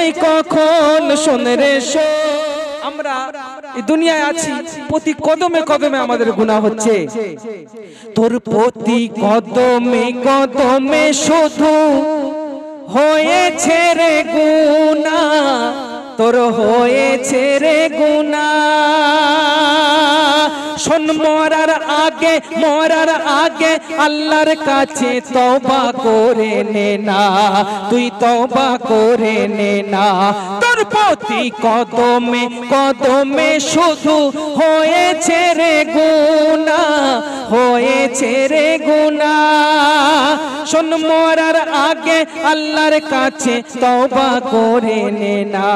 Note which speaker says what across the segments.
Speaker 1: যাই কখন শোন রে শোন। আমরা এই দুনিয়ায় আছি, প্রতি কদমে কদমে আমাদের গুনাহ হচ্ছে। তোর প্রতি কদমে কদমে শুধু হয়েছে রে গুনাহ, তোর হয়েছে রে গুনাহ। শোন মরার আগে আল্লাহর কাছে তওবা করে নে না, তুই তওবা করে নে না। তোর প্রতি কদমে কদমে শুধু হয়েছে রে গুনাহ, হয়েছে রে গুনাহ। শোন মরার আগে আল্লাহর কাছে তওবা করে নে না।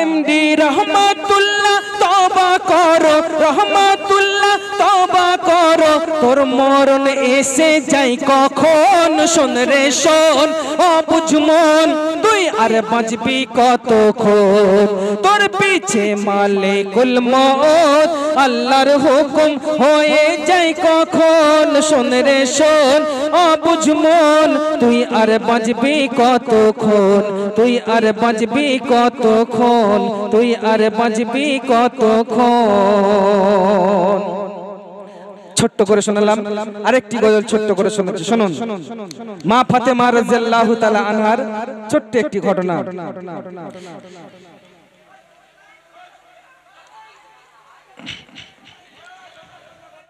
Speaker 1: এমডি রহমাতুল্লাহ তওবা করো, রহমাতুল্লাহ তওবা করো, তোর মরণ এসে যাই কখন শোন রে শোন। অবুঝ মন তুই আর বাঁচবি কতক্ষণ, তোর পিছে মালিকুল মউত আল্লাহর হুকুম হয়ে যাই কখন শোন রে শোন। অবুঝ মন তুই আর বাঁচবি কতক্ষণ, তুই আর বাঁচবি কতক্ষণ, তুই আর বাঁচবি কতক্ষণ। ছোট্ট করে শোনালাম, আরেকটি গজল ছোট্ট করে শোনাচ্ছি, শুনুন। মা ফাতেমা রাদিয়াল্লাহু তাআলা আনহার ছোট্ট একটি ঘটনা।